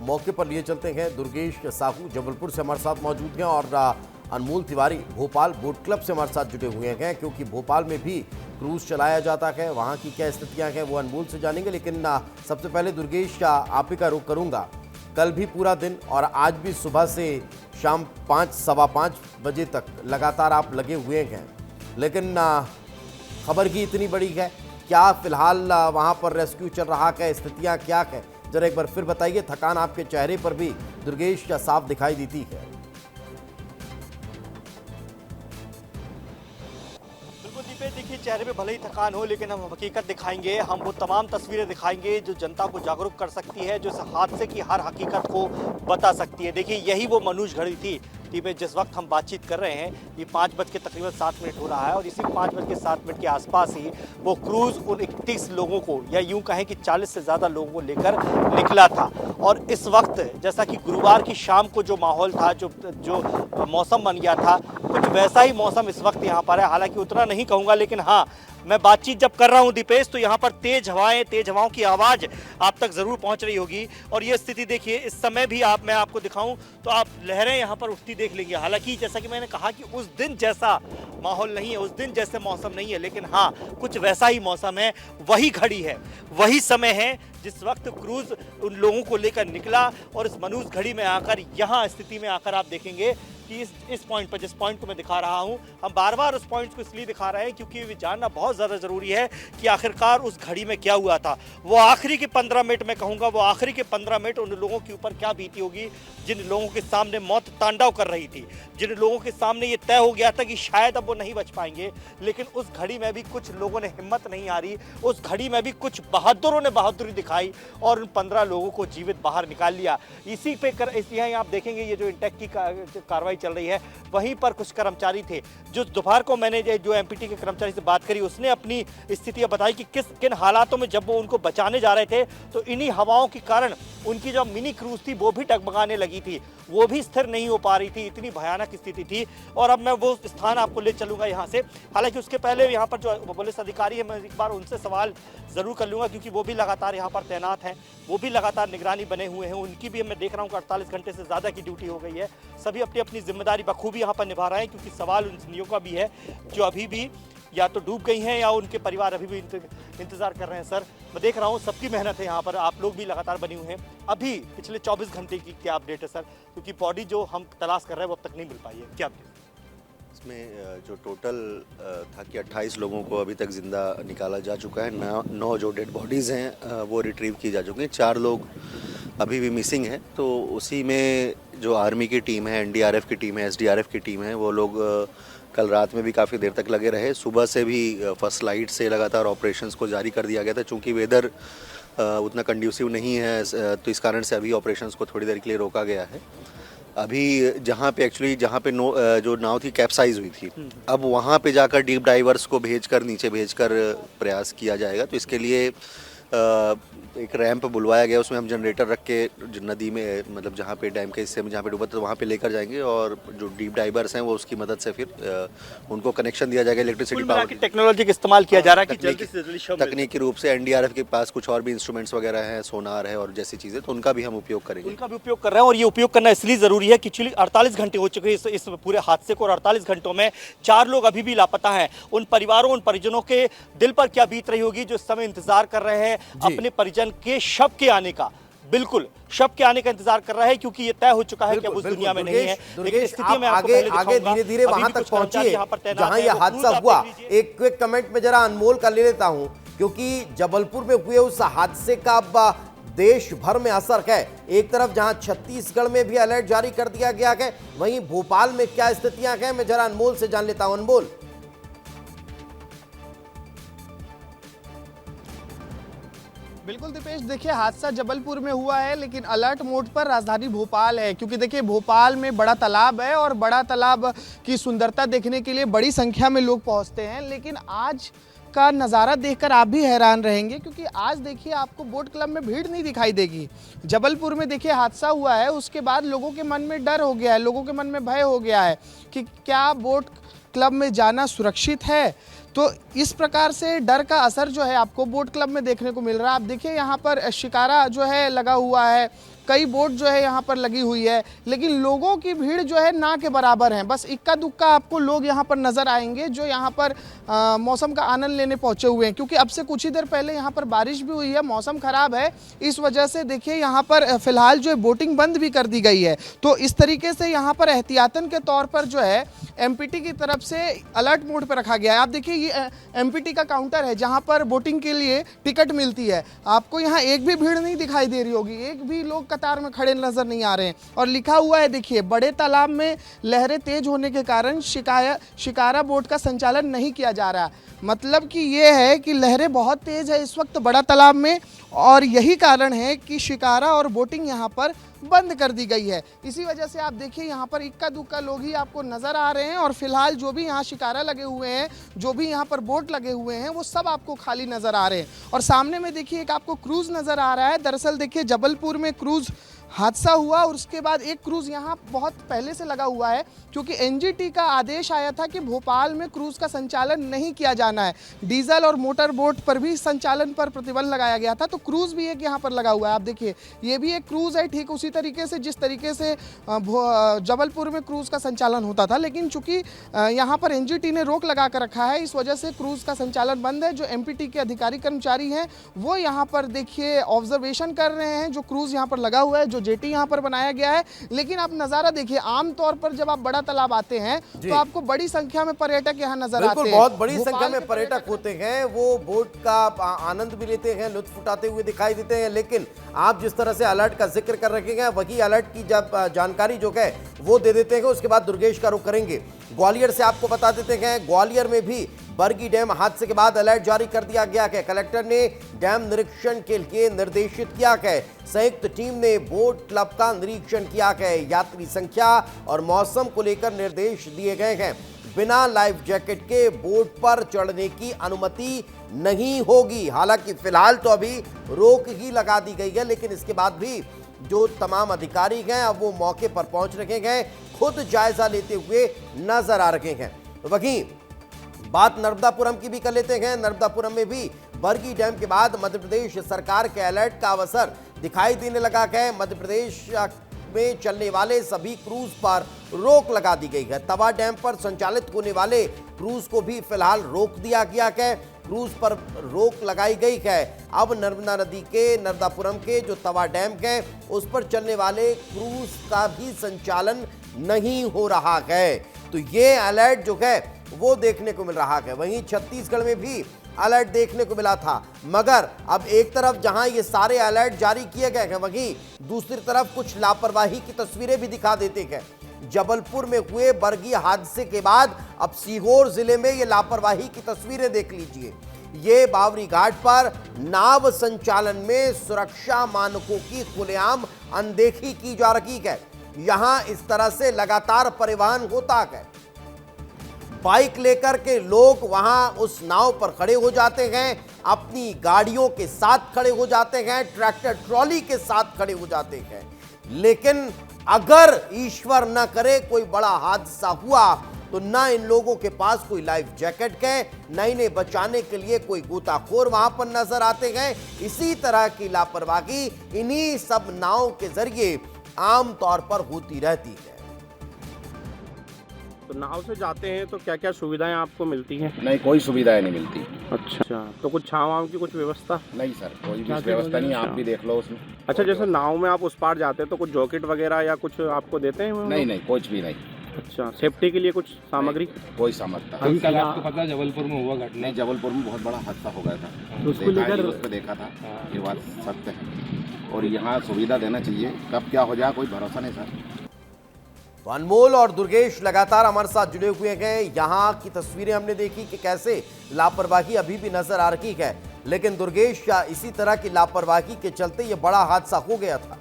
मौके पर लिए चलते हैं। दुर्गेश साहू जबलपुर से हमारे साथ मौजूद हैं और अनमोल तिवारी भोपाल बोट क्लब से हमारे साथ जुड़े हुए हैं, क्योंकि भोपाल में भी क्रूज चलाया जाता है। वहाँ की क्या स्थितियाँ हैं वो अनमोल से जानेंगे, लेकिन सबसे पहले दुर्गेश आप ही का रुख करूँगा। कल भी पूरा दिन और आज भी सुबह से शाम 5 सवा 5 बजे तक लगातार आप लगे हुए हैं, लेकिन खबर की इतनी बड़ी है, क्या फिलहाल वहाँ पर रेस्क्यू चल रहा है, स्थितियाँ क्या है, जरा एक बार फिर बताइए। थकान आपके चेहरे पर भी दुर्गेश साफ दिखाई देती है। देखिए, चेहरे पे भले ही थकान हो, लेकिन हम हकीकत दिखाएंगे। हम वो तमाम तस्वीरें दिखाएंगे जो जनता को जागरूक कर सकती है, जो इस हादसे की हर हकीकत को बता सकती है। देखिए, यही वो मनुष्य घड़ी थी में जिस वक्त हम बातचीत कर रहे हैं। ये 5 बज के तकरीबन 7 मिनट हो रहा है और इसी 5 बज के 7 मिनट के आसपास ही वो क्रूज उन 31 लोगों को, या यूं कहें कि 40 से ज़्यादा लोगों को लेकर निकला था। और इस वक्त जैसा कि गुरुवार की शाम को जो माहौल था, जो मौसम बन गया था, कुछ वैसा ही मौसम इस वक्त यहाँ पर है। हालांकि उतना नहीं कहूँगा, लेकिन हाँ, मैं बातचीत जब कर रहा हूं दीपेश, तो यहाँ पर तेज हवाओं की आवाज़ आप तक ज़रूर पहुँच रही होगी। और ये स्थिति देखिए, इस समय भी मैं आपको दिखाऊं तो आप लहरें यहाँ पर उठती देख लेंगे। हालांकि जैसा कि मैंने कहा कि उस दिन जैसा माहौल नहीं है, उस दिन जैसे मौसम नहीं है, लेकिन हाँ, कुछ वैसा ही मौसम है। वही घड़ी है, वही समय है जिस वक्त क्रूज उन लोगों को लेकर निकला। और इस मनुष्य घड़ी में आकर, यहाँ स्थिति में आकर आप देखेंगे कि इस पॉइंट पर, जिस पॉइंट को मैं दिखा रहा हूं, हम बार बार उस पॉइंट को इसलिए दिखा रहे हैं क्योंकि ये जानना बहुत ज़्यादा ज़रूरी है कि आखिरकार उस घड़ी में क्या हुआ था। वो आखिरी के 15 मिनट में कहूँगा, वो आखिरी के 15 मिनट उन लोगों के ऊपर क्या बीती होगी जिन लोगों के सामने मौत तांडव कर रही थी, जिन लोगों के सामने ये तय हो गया था कि शायद अब वो नहीं बच पाएंगे। लेकिन उस घड़ी में भी कुछ लोगों ने हिम्मत नहीं हारी, उस घड़ी में भी कुछ बहादुरों ने बहादुरी दिखाई और उन 15 लोगों को जीवित बाहर निकाल लिया। इसी पे इसलिए आप देखेंगे ये जो इंटेक की कार्रवाई चल रही है, वहीं पर कुछ कर्मचारी थे जो दोपहर को मैंने जो एमपीटी के कर्मचारी से बात करी, उसने अपनी स्थितियां बताई कि किन हालातों में जब वो उनको बचाने जा रहे थे तो इन्हीं हवाओं के कारण उनकी जो मिनी क्रूज थी वो भी डगमगाने लगी थी, वो भी स्थिर नहीं हो पा रही थी, इतनी भयानक स्थिति थी। और अब मैं वो स्थान आपको ले चलूंगा यहाँ से। हालांकि उसके पहले यहाँ पर जो पुलिस अधिकारी है, मैं एक बार उनसे सवाल जरूर कर लूँगा, क्योंकि वो भी लगातार यहाँ पर तैनात हैं, वो भी लगातार निगरानी बने हुए हैं। उनकी भी मैं देख रहा हूँ कि 48 घंटे से ज़्यादा की ड्यूटी हो गई है। सभी अपनी अपनी जिम्मेदारी बखूबी यहाँ पर निभा रहे हैं, क्योंकि सवाल उन स्त्रियों का भी है जो अभी भी या तो डूब गई हैं या उनके परिवार अभी भी इंतजार कर रहे हैं। सर, मैं देख रहा हूँ सबकी मेहनत है यहाँ पर, आप लोग भी लगातार बने हुए हैं। अभी पिछले 24 घंटे की क्या अपडेट है सर, क्योंकि बॉडी जो हम तलाश कर रहे हैं वो अब तक नहीं मिल पाई है, क्या अपडेट? इसमें जो टोटल था कि 28 लोगों को अभी तक ज़िंदा निकाला जा चुका है। 9 जो डेड बॉडीज़ हैं वो रिट्रीव की जा चुकी हैं, 4 लोग अभी भी मिसिंग हैं। तो उसी में जो आर्मी की टीम है, एनडीआरएफ की टीम है, एसडीआरएफ की टीम है, वो लोग कल रात में भी काफ़ी देर तक लगे रहे। सुबह से भी फर्स्ट लाइट से लगातार ऑपरेशंस को जारी कर दिया गया था। चूँकि वेदर उतना कंड्यूसिव नहीं है, तो इस कारण से अभी ऑपरेशंस को थोड़ी देर के लिए रोका गया है। अभी जहाँ पे जो नाव थी कैप्साइज हुई थी, अब वहाँ पे जाकर डीप डाइवर्स को नीचे भेजकर प्रयास किया जाएगा। तो इसके लिए एक रैंप बुलवाया गया, उसमें हम जनरेटर रख के नदी में, मतलब जहाँ पे डैम के हिस्से में जहाँ पे डूबा था वहाँ पे लेकर जाएंगे, और जो डीप डाइवर्स हैं वो उसकी मदद से फिर उनको कनेक्शन दिया जाएगा इलेक्ट्रिसिटी पावर। टेक्नोलॉजी का इस्तेमाल किया जा रहा है कि जल्दी से जल्दी तकनीकी रूप से एनडीआरएफ के पास कुछ और भी इंस्ट्रूमेंट्स वगैरह हैं, सोनार है और जैसी चीज़ें, तो उनका भी हम उपयोग करेंगे। उनका भी उपयोग कर रहे हैं, और ये उपयोग करना इसलिए ज़रूरी है कि एक्चुअली 48 घंटे हो चुके हैं इस पूरे हादसे को, और 48 घंटों में 4 लोग अभी भी लापता हैं। उन परिवारों, उन परिजनों के दिल पर क्या बीत रही होगी जो इस समय इंतजार कर रहे हैं अपने परिजन के शव के आने का। बिल्कुल, शव के आने का इंतजार कर रहा है, क्योंकि ये तय हो चुका है कि अब उस दुनिया में नहीं है। लेकिन स्थिति में आगे धीरे-धीरे वहां तक पहुंचिए जहां ये हादसा हुआ। एक क्विक कमेंट में जरा अनमोल का ले लेता हूं, क्योंकि जबलपुर में हुए उस हादसे का देश भर में असर है। एक तरफ जहां छत्तीसगढ़ में भी अलर्ट जारी कर दिया गया है, वहीं भोपाल में क्या स्थितियां हैं, मैं जरा अनमोल से जान लेता हूं। अनमोल। बिल्कुल दीपेश, देखिए हादसा जबलपुर में हुआ है, लेकिन अलर्ट मोड पर राजधानी भोपाल है, क्योंकि देखिए भोपाल में बड़ा तालाब है और बड़ा तालाब की सुंदरता देखने के लिए बड़ी संख्या में लोग पहुंचते हैं। लेकिन आज का नज़ारा देखकर आप भी हैरान रहेंगे, क्योंकि आज देखिए आपको बोट क्लब में भीड़ नहीं दिखाई देगी। जबलपुर में देखिए हादसा हुआ है, उसके बाद लोगों के मन में डर हो गया है, लोगों के मन में भय हो गया है कि क्या बोट क्लब में जाना सुरक्षित है। तो इस प्रकार से डर का असर जो है आपको बोट क्लब में देखने को मिल रहा है। आप देखिए यहाँ पर शिकारा जो है लगा हुआ है, कई बोट जो है यहाँ पर लगी हुई है, लेकिन लोगों की भीड़ जो है ना के बराबर है। बस इक्का दुक्का आपको लोग यहाँ पर नज़र आएंगे जो यहाँ पर मौसम का आनंद लेने पहुँचे हुए हैं, क्योंकि अब से कुछ ही देर पहले यहाँ पर बारिश भी हुई है, मौसम ख़राब है, इस वजह से देखिए यहाँ पर फ़िलहाल जो है बोटिंग बंद भी कर दी गई है। तो इस तरीके से यहाँ पर एहतियातन के तौर पर जो है एमपीटी की तरफ से अलर्ट मोड पर रखा गया है। आप देखिए ये एमपीटी का काउंटर है जहाँ पर बोटिंग के लिए टिकट मिलती है। आपको यहाँ एक भी भीड़ नहीं दिखाई दे रही होगी, एक भी लोग कतार में खड़े नजर नहीं आ रहे हैं। और लिखा हुआ है देखिए, बड़े तालाब में लहरें तेज होने के कारण शिकारा बोट का संचालन नहीं किया जा रहा। मतलब कि ये है कि लहरें बहुत तेज है इस वक्त बड़ा तालाब में, और यही कारण है कि शिकारा और बोटिंग यहाँ पर बंद कर दी गई है। इसी वजह से आप देखिए यहाँ पर इक्का दुक्का लोग ही आपको नज़र आ रहे हैं, और फिलहाल जो भी यहाँ शिकारा लगे हुए हैं, जो भी यहाँ पर बोट लगे हुए हैं, वो सब आपको खाली नज़र आ रहे हैं। और सामने में देखिए एक आपको क्रूज़ नज़र आ रहा है। दरअसल देखिए जबलपुर में क्रूज़ हादसा हुआ और उसके बाद एक क्रूज़ यहाँ बहुत पहले से लगा हुआ है, क्योंकि एनजीटी का आदेश आया था कि भोपाल में क्रूज़ का संचालन नहीं किया जाना है। डीजल और मोटर बोट पर भी संचालन पर प्रतिबंध लगाया गया था, तो क्रूज़ भी एक यहाँ पर लगा हुआ है। आप देखिए ये भी एक क्रूज़ है, ठीक उसी तरीके से जिस तरीके से जबलपुर में क्रूज़ का संचालन होता था, लेकिन चूंकि यहाँ पर एनजीटी ने रोक लगा कर रखा है, इस वजह से क्रूज़ का संचालन बंद है। जो एमपीटी के अधिकारी कर्मचारी हैं वो यहाँ पर देखिए ऑब्जर्वेशन कर रहे हैं जो क्रूज़ यहाँ पर लगा हुआ है, जो जेटी यहाँ पर बनाया गया है। लेकिन आप नज़ारा देखिए, आमतौर पर जब आप बड़ा तालाब आते हैं तो आपको बड़ी संख्या में पर्यटक यहाँ नजर आते हैं। बहुत बड़ी संख्या में पर्यटक होते हैं, वो बोट का आनंद भी लेते हैं, लुत्फ उठाते हुए दिखाई देते हैं। लेकिन आप जिस तरह से अलर्ट का जिक्र कर रखे हैं, वही अलर्ट की जब जानकारी जो है वो दे देते हैं। उसके बाद दुर्गेश का रुख करेंगे ग्वालियर से। आपको बता देते हैं ग्वालियर में भी बरगी डैम हादसे के बाद अलर्ट जारी कर दिया गया है। कलेक्टर ने डैम निरीक्षण के लिए निर्देशित किया है। संयुक्त टीम ने बोट क्लब का निरीक्षण किया है। यात्री संख्या और मौसम को लेकर निर्देश दिए गए हैं। बिना लाइफ जैकेट के बोट पर चढ़ने की अनुमति नहीं होगी। हालांकि फिलहाल तो अभी रोक ही लगा दी गई है, लेकिन इसके बाद भी जो तमाम अधिकारी हैं अब वो मौके पर पहुंच रखे हैं, खुद जायजा लेते हुए नजर आ रहे हैं। वहीं बात नर्मदापुरम की भी कर लेते हैं। नर्मदापुरम में भी बरगी डैम के बाद मध्य प्रदेश सरकार के अलर्ट का अवसर दिखाई देने लगा है। मध्य प्रदेश में चलने वाले सभी क्रूज पर रोक लगा दी गई है। तवा डैम पर संचालित होने वाले क्रूज को भी फिलहाल रोक दिया गया है। क्रूज पर रोक लगाई गई है। अब नर्मदा नदी के नर्मदापुरम के जो तवा डैम है उस पर चलने वाले क्रूज का भी संचालन नहीं हो रहा है। तो ये अलर्ट जो है वो देखने को मिल रहा है। वहीं छत्तीसगढ़ में भी अलर्ट देखने को मिला था, मगर अब एक तरफ जहां ये सारे अलर्ट जारी किए गए हैं, वहीं दूसरी तरफ कुछ लापरवाही की तस्वीरें भी दिखा देते हैं। जबलपुर में हुए बरगी हादसे के बाद अब सीहोर जिले में ये लापरवाही की तस्वीरें देख लीजिए। ये बावरी घाट पर नाव संचालन में सुरक्षा मानकों की खुलेआम अनदेखी की जा रही है। यहां इस तरह से लगातार परिवहन होता है। बाइक लेकर के लोग वहां उस नाव पर खड़े हो जाते हैं, अपनी गाड़ियों के साथ खड़े हो जाते हैं, ट्रैक्टर ट्रॉली के साथ खड़े हो जाते हैं। लेकिन अगर ईश्वर न करे कोई बड़ा हादसा हुआ तो ना इन लोगों के पास कोई लाइफ जैकेट है, न इन्हें बचाने के लिए कोई गोताखोर वहां पर नजर आते हैं। इसी तरह की लापरवाही इन्हीं सब नाव के जरिए आमतौर पर होती रहती है। तो नाव से जाते हैं तो क्या क्या सुविधाएं आपको मिलती हैं? नहीं, कोई सुविधाएं नहीं मिलती। अच्छा, तो कुछ छाँव वाव की कुछ व्यवस्था? नहीं सर, कोई भी व्यवस्था नहीं, आप भी देख लो उसमें। अच्छा, जैसे नाव में आप उस पार जाते हैं तो कुछ जैकेट वगैरह या कुछ आपको देते हैं? नहीं नहीं, कुछ भी नहीं। अच्छा, सेफ्टी के लिए कुछ सामग्री? कोई सामग्री। अभी कल आपको पता है जबलपुर में हुआ घटना? नहीं, जबलपुर में बहुत बड़ा हादसा हो गया था, तो उसको लेकर उस पर देखा था। ये बात सत्य है, और यहाँ सुविधा देना चाहिए। कब क्या हो जाए कोई भरोसा नहीं सर। तो अनमोल और दुर्गेश लगातार हमारे साथ जुड़े हुए हैं। यहाँ की तस्वीरें हमने देखी कि कैसे लापरवाही अभी भी नजर आ रही है, लेकिन दुर्गेश इसी तरह की लापरवाही के चलते ये बड़ा हादसा हो गया था।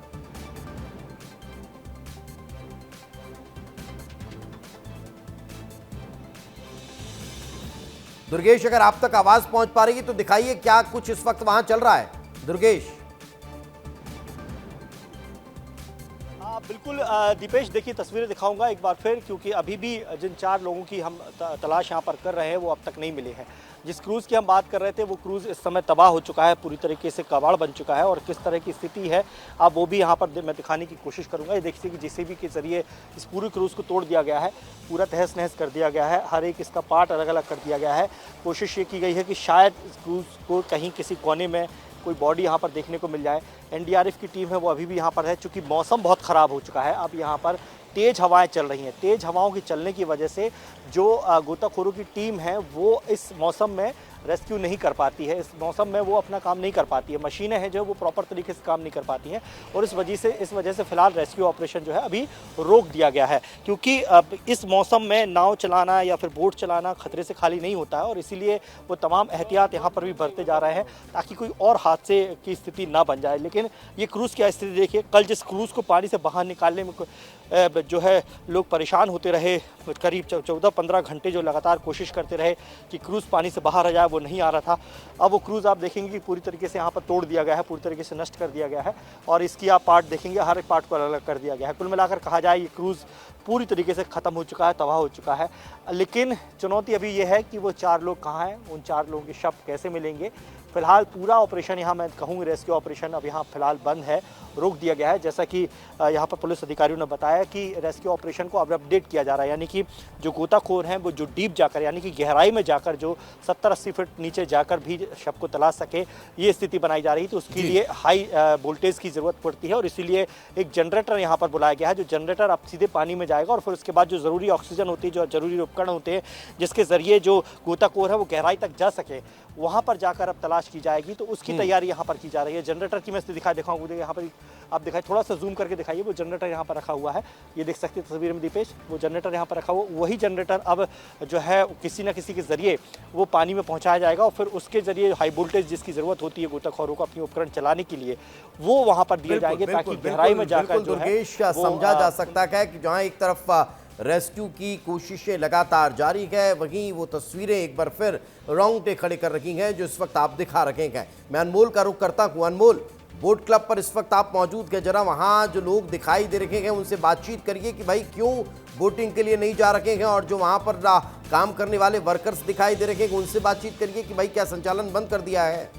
दुर्गेश, अगर आप तक आवाज पहुंच पा रही है तो दिखाइए क्या कुछ इस वक्त वहां चल रहा है। दुर्गेश। बिल्कुल दीपेश, देखिए तस्वीरें दिखाऊंगा एक बार फिर, क्योंकि अभी भी जिन 4 लोगों की हम तलाश यहाँ पर कर रहे हैं वो अब तक नहीं मिले हैं। जिस क्रूज़ की हम बात कर रहे थे वो क्रूज़ इस समय तबाह हो चुका है, पूरी तरीके से कबाड़ बन चुका है और किस तरह की स्थिति है अब वो भी यहाँ पर मैं दिखाने की कोशिश करूँगा। ये देखिए कि जेसीबी के ज़रिए इस पूरी क्रूज़ को तोड़ दिया गया है, पूरा तहस नहस कर दिया गया है, हर एक इसका पार्ट अलग अलग कर दिया गया है। कोशिश ये की गई है कि शायद इस क्रूज़ को कहीं किसी कोने में कोई बॉडी यहाँ पर देखने को मिल जाए। एनडीआरएफ की टीम है वो अभी भी यहाँ पर है, चूँकि मौसम बहुत ख़राब हो चुका है। अब यहाँ पर तेज़ हवाएं चल रही हैं, तेज़ हवाओं के चलने की वजह से जो गोताखोरों की टीम है वो इस मौसम में रेस्क्यू नहीं कर पाती है, इस मौसम में वो अपना काम नहीं कर पाती है। मशीनें हैं जो वो प्रॉपर तरीके से काम नहीं कर पाती हैं और इस वजह से फ़िलहाल रेस्क्यू ऑपरेशन जो है अभी रोक दिया गया है, क्योंकि अब इस मौसम में नाव चलाना या फिर बोट चलाना खतरे से खाली नहीं होता है और इसीलिए वो तमाम एहतियात यहाँ पर भी बरते जा रहे हैं ताकि कोई और हादसे की स्थिति ना बन जाए। लेकिन ये क्रूज़ की स्थिति देखिए, कल जिस क्रूज़ को पानी से बाहर निकालने में जो है लोग परेशान होते रहे, करीब 14-15 घंटे जो लगातार कोशिश करते रहे कि क्रूज़ पानी से बाहर आ जाए, वो नहीं आ रहा था। अब वो क्रूज़ आप देखेंगे कि पूरी तरीके से यहाँ पर तोड़ दिया गया है, पूरी तरीके से नष्ट कर दिया गया है और इसकी आप पार्ट देखेंगे, हर एक पार्ट को अलग अलग कर दिया गया है। कुल मिलाकर कहा जाए ये क्रूज़ पूरी तरीके से ख़त्म हो चुका है, तबाह हो चुका है। लेकिन चुनौती अभी ये है कि वो 4 लोग कहाँ हैं, उन 4 लोगों के शव कैसे मिलेंगे। फिलहाल पूरा ऑपरेशन यहाँ मैं कहूँगी रेस्क्यू ऑपरेशन अब यहाँ फिलहाल बंद है, रोक दिया गया है। जैसा कि यहाँ पर पुलिस अधिकारियों ने बताया कि रेस्क्यू ऑपरेशन को अब अपडेट किया जा रहा है, यानी कि जो गोताखोर हैं वो जो डीप जाकर यानी कि गहराई में जाकर जो 70-80 फीट नीचे जाकर भी शव को तलाश सके, ये स्थिति बनाई जा रही है। तो उसके लिए हाई वोल्टेज की ज़रूरत पड़ती है और इसीलिए एक जनरेटर यहाँ पर बुलाया गया है, जो जनरेटर अब सीधे पानी में जाएगा और फिर उसके बाद जो ज़रूरी ऑक्सीजन होती है, जो ज़रूरी उपकरण होते हैं जिसके ज़रिए जो गोताखोर है वो गहराई तक जा सके, वहाँ पर जाकर अब तलाश की जाएगी। तो उसकी तैयारी यहाँ पर की जा रही है। जनरेटर की मैं दिखाऊंगा, यहाँ पर आप दिखाई, थोड़ा सा जूम करके दिखाइए, वो जनरेटर यहाँ पर रखा हुआ है, ये देख सकते हैं तस्वीर में दीपेश, वो जनरेटर यहाँ पर रखा हुआ, वही जनरेटर अब जो है किसी न किसी के ज़रिए वो पानी में पहुँचाया जाएगा और फिर उसके ज़रिए हाई वोल्टेज जिसकी ज़रूरत होती है गोताखोरों को अपनी उपकरण चलाने के लिए, वो वहाँ पर दिए जाएंगे ताकि गहराई में जाकर जो है समझा जा सकता है कि जहाँ एक तरफ रेस्क्यू की कोशिशें लगातार जारी है, वहीं वो तस्वीरें एक बार फिर रोंगटे खड़े कर रखी हैं जो इस वक्त आप दिखा रखे हैं। मैं अनमोल का रुख करता हूँ। अनमोल, बोट क्लब पर इस वक्त आप मौजूद हैं, जरा वहाँ जो लोग दिखाई दे रखे हैं उनसे बातचीत करिए कि भाई क्यों बोटिंग के लिए नहीं जा रखे हैं, और जो वहाँ पर काम करने वाले वर्कर्स दिखाई दे रखे हैं उनसे बातचीत करिए कि भाई क्या संचालन बंद कर दिया है।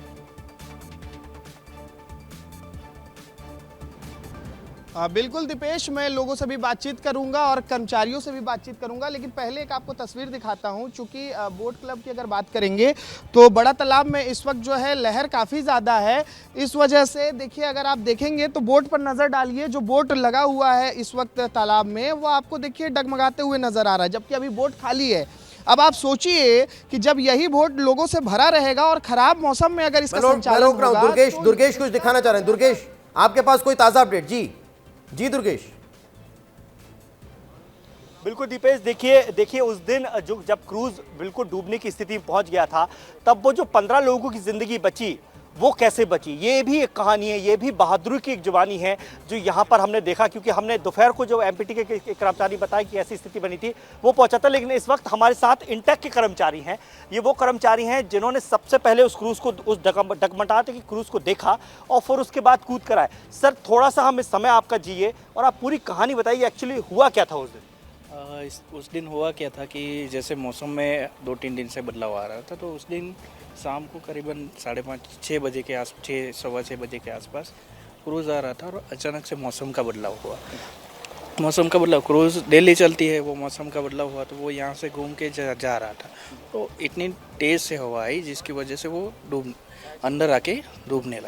बिल्कुल दीपेश, मैं लोगों से भी बातचीत करूंगा और कर्मचारियों से भी बातचीत करूंगा, लेकिन पहले एक आपको तस्वीर दिखाता हूं। चूंकि बोट क्लब की अगर बात करेंगे तो बड़ा तालाब में इस वक्त जो है लहर काफ़ी ज़्यादा है, इस वजह से देखिए अगर आप देखेंगे तो बोट पर नज़र डालिए, जो बोट लगा हुआ है इस वक्त तालाब में वो आपको देखिए डगमगाते हुए नज़र आ रहा है, जबकि अभी बोट खाली है। अब आप सोचिए कि जब यही बोट लोगों से भरा रहेगा और ख़राब मौसम में अगर इसका संचालन होगा। दुर्गेश कुछ दिखाना चाह रहे हैं। दुर्गेश, आपके पास कोई ताज़ा अपडेट? जी दुर्गेश। बिल्कुल दीपेश, देखिए उस दिन जब क्रूज बिल्कुल डूबने की स्थिति में पहुंच गया था, तब वो जो 15 लोगों की जिंदगी बची वो कैसे बची, ये भी एक कहानी है, ये भी बहादुरी की एक जुबानी है जो यहाँ पर हमने देखा। क्योंकि हमने दोपहर को जो एमपीटी के कर्मचारी बताया कि ऐसी स्थिति बनी थी, वो पहुँचा था। लेकिन इस वक्त हमारे साथ इंटेक के कर्मचारी हैं, ये वो कर्मचारी हैं जिन्होंने सबसे पहले उस क्रूज़ को, उस डगमगाते की क्रूज़ को देखा और फिर उसके बाद कूद कर आए। सर, थोड़ा सा हम इस समय आपका जिए और आप पूरी कहानी बताइए, एक्चुअली हुआ क्या था उस दिन? उस दिन हुआ क्या था कि जैसे मौसम में 2-3 दिन से बदलाव आ रहा था, तो उस दिन शाम को करीबन 5:30-6 बजे के 6-6:15 बजे के आसपास क्रूज़ आ रहा था और अचानक से मौसम का बदलाव हुआ। मौसम का बदलाव, क्रूज़ डेली चलती है, वो मौसम का बदलाव हुआ तो वो यहाँ से घूम के जा रहा था, तो इतनी तेज़ से हवा आई जिसकी वजह से वो अंदर आके डूबने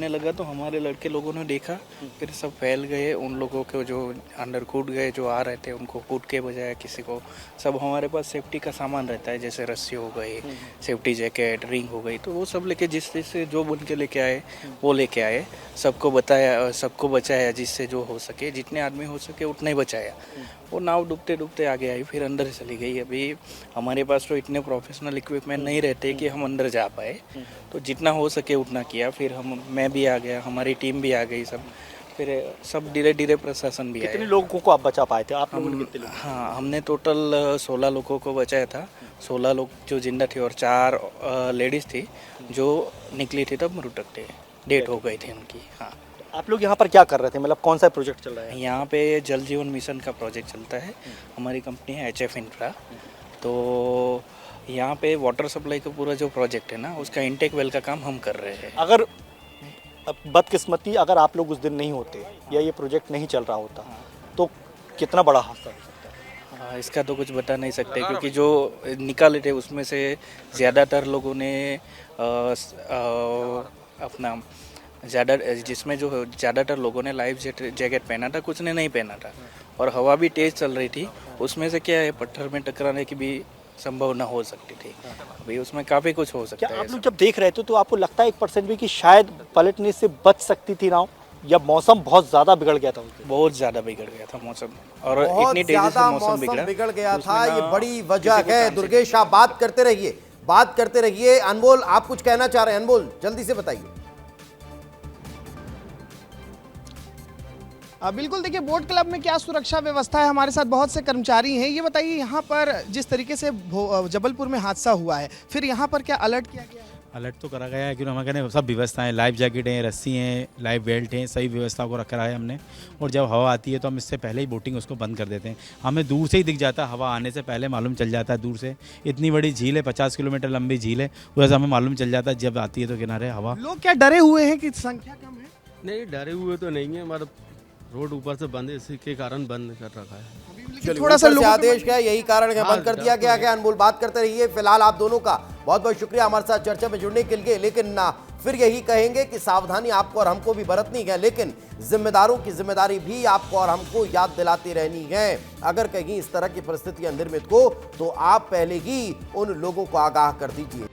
लगा। तो हमारे लड़के लोगों ने देखा, फिर सब फैल गए, उन लोगों को जो अंदर कूद गए, जो आ रहे थे उनको कूद के बजाय किसी को, सब हमारे पास सेफ्टी का सामान रहता है, जैसे रस्सी हो गई, सेफ्टी जैकेट, रिंग हो गई, तो वो सब लेके जिससे जो बन के लेके आए वो लेके आए, सबको बताया, सबको बचाया जिससे जो हो सके, जितने आदमी हो सके उतने ही बचाया। वो नाव डूबते डूबते आगे आई, फिर अंदर चली गई। अभी हमारे पास तो इतने प्रोफेशनल इक्विपमेंट नहीं रहते कि हम अंदर जा पाए, तो जितना हो सके उतना किया। फिर मैं भी आ गया, हमारी टीम भी आ गई, फिर सब धीरे धीरे प्रशासन भी आया। कितने लोगों को आप बचा पाए थे? आप लोगों ने कितने लोग? हाँ, हमने टोटल 16 लोगों को बचाया था। 16 लोग जो जिंदा थे और 4 लेडीज़ थी जो निकली थी तब मृतक थे, डेथ हो गई थी उनकी। हाँ। आप लोग यहाँ पर क्या कर रहे थे, मतलब कौन सा प्रोजेक्ट चल रहा है? यहाँ पे जल जीवन मिशन का प्रोजेक्ट चलता है, हमारी कंपनी है HF इंफ्रा। तो यहाँ पे वाटर सप्लाई का पूरा जो प्रोजेक्ट है ना, उसका इनटेक वेल का काम हम कर रहे हैं। अगर अब बदकिस्मती अगर आप लोग उस दिन नहीं होते या ये प्रोजेक्ट नहीं चल रहा होता तो कितना बड़ा हादसा हो सकता है? इसका तो कुछ बता नहीं सकते, क्योंकि जो निकाले थे उसमें से ज़्यादातर लोगों ने अपना जिसमें जो ज़्यादातर लोगों ने लाइफ जैकेट पहना था, कुछ ने नहीं पहना था, और हवा भी तेज़ चल रही थी। उसमें से क्या है, पत्थर में टकराने की भी संभावना हो सकती थी। अभी उसमें काफ़ी कुछ हो सकता क्या है। आप लोग जब देख रहे थे तो आपको लगता है 1% भी कि शायद पलटने से बच सकती थी नाव, या मौसम बहुत ज़्यादा बिगड़ गया था उस दिन? बहुत ज़्यादा बिगड़ गया था मौसम, और बहुत इतनी तेजी से ज्यादा मौसम बिगड़ गया तो था, उसमें ये ना बड़ी किसी वजह को है। जान से दुर्गेश, आप बात करते रहिए। अनमोल, आप कुछ कहना चाह रहे हैं? अनमोल, जल्दी से बताइए। बिल्कुल, देखिए बोट क्लब में क्या सुरक्षा व्यवस्था है, हमारे साथ बहुत से कर्मचारी हैं। ये बताइए, यहाँ पर जिस तरीके से जबलपुर में हादसा हुआ है, फिर यहाँ पर क्या अलर्ट किया गया है? अलर्ट तो करा गया है कि हमारे कहने सब व्यवस्थाएं, लाइफ जैकेट हैं, रस्सी हैं, लाइफ बेल्ट हैं, सही व्यवस्था को रखा है हमने। और जब हवा आती है तो हम इससे पहले ही बोटिंग उसको बंद कर देते हैं। हमें दूर से ही दिख जाता है, हवा आने से पहले मालूम चल जाता है दूर से। इतनी बड़ी झील है, 50 किलोमीटर लंबी झील है, वैसे हमें मालूम चल जाता है जब आती है तो किनारे हवा। लोग क्या डरे हुए हैं कि संख्या कम है? नहीं, डरे हुए तो नहीं है, मतलब रोड ऊपर से बंद है, इसी के कारण बंद कर रखा है। थोड़ा सा आदेश है, यही कारण है बंद कर दिया गया है। अनमोल, बात करते रहिए। फिलहाल आप दोनों का बहुत बहुत शुक्रिया हमारे साथ चर्चा में जुड़ने के लिए। लेकिन फिर यही कहेंगे कि सावधानी आपको और हमको भी बरतनी है, लेकिन जिम्मेदारों की जिम्मेदारी भी आपको और हमको याद दिलाती रहनी है। अगर कहीं इस तरह की परिस्थितियां निर्मित हो तो आप पहले ही उन लोगों को आगाह कर दीजिए।